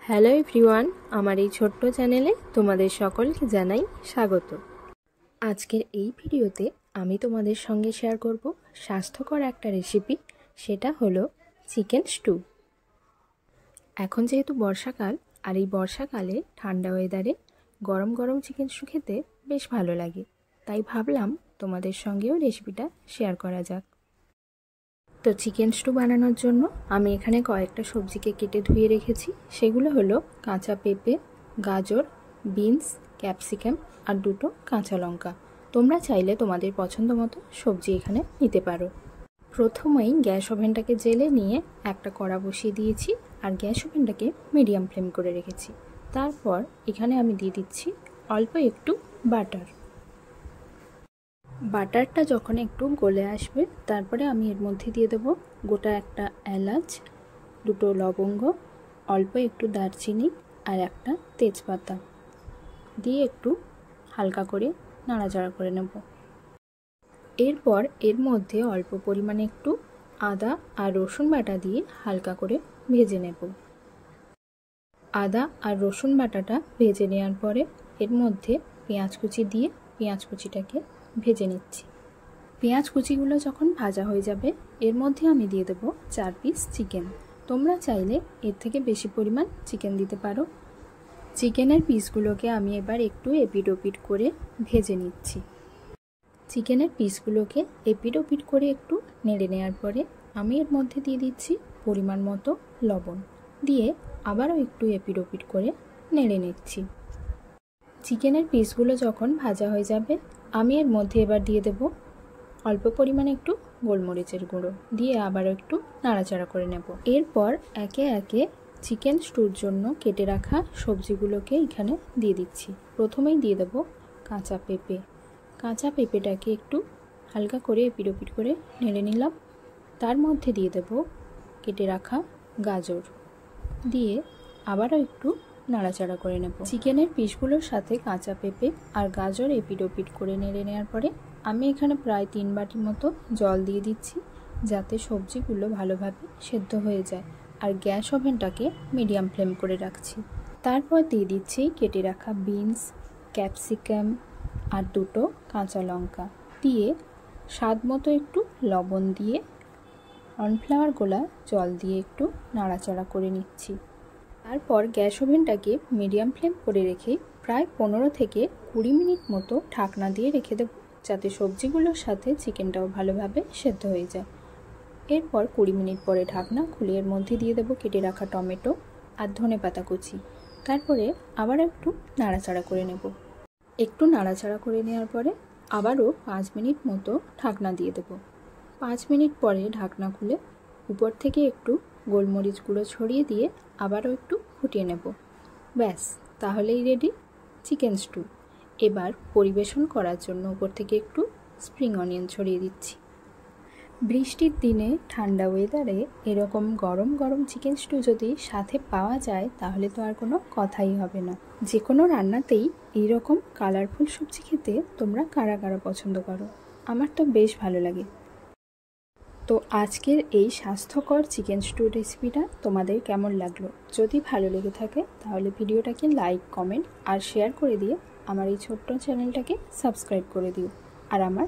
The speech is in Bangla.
হ্যালো এভরিওয়ান, আমার এই ছোট্ট চ্যানেলে তোমাদের সকলকে জানাই স্বাগত। আজকের এই ভিডিওতে আমি তোমাদের সঙ্গে শেয়ার করব স্বাস্থ্যকর একটা রেসিপি, সেটা হলো চিকেন স্টু। এখন যেহেতু বর্ষাকাল, আর এই বর্ষাকালে ঠান্ডা ওয়েদারে গরম গরম চিকেন স্টু খেতে বেশ ভালো লাগে, তাই ভাবলাম তোমাদের সঙ্গেও রেসিপিটা শেয়ার করা যাক। তো চিকেন স্টু বানানোর জন্য আমি এখানে কয়েকটা সবজিকে কেটে ধুয়ে রেখেছি। সেগুলো হলো কাঁচা পেঁপে, গাজর, বিনস, ক্যাপসিকাম আর দুটো কাঁচা লঙ্কা। তোমরা চাইলে তোমাদের পছন্দ মতো সবজি এখানে নিতে পারো। প্রথমেই গ্যাস ওভেনটাকে জেলে নিয়ে একটা কড়া বসিয়ে দিয়েছি, আর গ্যাস ওভেনটাকে মিডিয়াম ফ্লেম করে রেখেছি। তারপর এখানে আমি দিয়ে দিচ্ছি অল্প একটু বাটার। বাটারটা যখন একটু গলে আসবে, তারপরে আমি এর মধ্যে দিয়ে দেবো গোটা একটা এলাচ, দুটো লবঙ্গ, অল্প একটু দারচিনি আর একটা তেজপাতা দিয়ে একটু হালকা করে নাড়াচাড়া করে নেব। এরপর এর মধ্যে অল্প পরিমাণে একটু আদা আর রসুন বাটা দিয়ে হালকা করে ভেজে নেব। আদা আর রসুন বাটাটা ভেজে নেওয়ার পরে এর মধ্যে পেঁয়াজ কুচি দিয়ে পেঁয়াজ কুচিটাকে ভেজে নিচ্ছি। পেঁয়াজ কুচিগুলো যখন ভাজা হয়ে যাবে, এর মধ্যে আমি দিয়ে দেবো 4 পিস চিকেন। তোমরা চাইলে এর থেকে বেশি পরিমাণ চিকেন দিতে পারো। চিকেনের পিসগুলোকে আমি এবার একটু এপিট ওপিট করে ভেজে নিচ্ছি। চিকেনের পিসগুলোকে এপিট ওপিট করে একটু নেড়ে নেওয়ার পরে আমি এর মধ্যে দিয়ে দিচ্ছি পরিমাণ মতো লবণ, দিয়ে আবারও একটু এপিট ওপিট করে নেড়ে নিচ্ছি। চিকেনের পিসগুলো যখন ভাজা হয়ে যাবে, আমি এর মধ্যে এবার দিয়ে দেব অল্প পরিমাণে একটু গোলমরিচের গুঁড়ো, দিয়ে আবারও একটু নাড়াচাড়া করে নেব। এরপর একে একে চিকেন স্টুর জন্য কেটে রাখা সবজিগুলোকে এখানে দিয়ে দিচ্ছি। প্রথমেই দিয়ে দেব কাঁচা পেঁপে। কাঁচা পেঁপেটাকে একটু হালকা করে এপিট ওপিট করে নেড়ে নিলাম। তার মধ্যে দিয়ে দেব কেটে রাখা গাজর, দিয়ে আবারও একটু নাড়াচাড়া করে নেব। চিকেনের পিসগুলোর সাথে কাঁচা পেঁপে আর গাজর এপিট ওপিট করে নেড়ে নেওয়ার পরে আমি এখানে প্রায় 3 বাটি মতো জল দিয়ে দিচ্ছি, যাতে সবজিগুলো ভালোভাবে সেদ্ধ হয়ে যায়। আর গ্যাস ওভেনটাকে মিডিয়াম ফ্লেম করে রাখছি। তারপর দিয়ে দিচ্ছি কেটে রাখা বিনস, ক্যাপসিকাম আর দুটো কাঁচা লঙ্কা, দিয়ে স্বাদ মতো একটু লবণ দিয়ে কর্নফ্লাওয়ার গোলা জল দিয়ে একটু নাড়াচাড়া করে নিচ্ছি। তারপর গ্যাস ওভেনটাকে মিডিয়াম ফ্লেম করে রেখে প্রায় 15 থেকে 20 মিনিট মতো ঢাকনা দিয়ে রেখে দেব, যাতে সবজিগুলোর সাথে চিকেনটাও ভালোভাবে সেদ্ধ হয়ে যায়। এরপর 20 মিনিট পরে ঢাকনা খুলে এর মধ্যে দিয়ে দেবো কেটে রাখা টমেটো আর ধনেপাতা কুচি। তারপরে আবার একটু নাড়াচাড়া করে নেব। একটু নাড়াচাড়া করে নেওয়ার পরে আবারও 5 মিনিট মতো ঢাকনা দিয়ে দেব। 5 মিনিট পরে ঢাকনা খুলে উপর থেকে একটু গোলমরিচ গুঁড়ো ছড়িয়ে দিয়ে আবারও একটু ফুটিয়ে নেব। ব্যাস, তাহলেই রেডি চিকেন স্টু। এবার পরিবেশন করার জন্য উপর থেকে একটু স্প্রিং অনিয়ন ছড়িয়ে দিচ্ছি। বৃষ্টির দিনে ঠান্ডা ওয়েদারে এরকম গরম গরম চিকেন স্টু যদি সাথে পাওয়া যায়, তাহলে তো আর কোনো কথাই হবে না। যে কোনো রান্নাতেই এইরকম কালারফুল সবজি খেতে তোমরা কারা কারা পছন্দ করো? আমার তো বেশ ভালো লাগে। তো আজকের এই স্বাস্থ্যকর চিকেন স্টু রেসিপিটা তোমাদের কেমন লাগলো? যদি ভালো লেগে থাকে তাহলে ভিডিওটাকে লাইক, কমেন্ট আর শেয়ার করে দিয়ে আমার এই ছোট্ট চ্যানেলটাকে সাবস্ক্রাইব করে দিও, আর আমার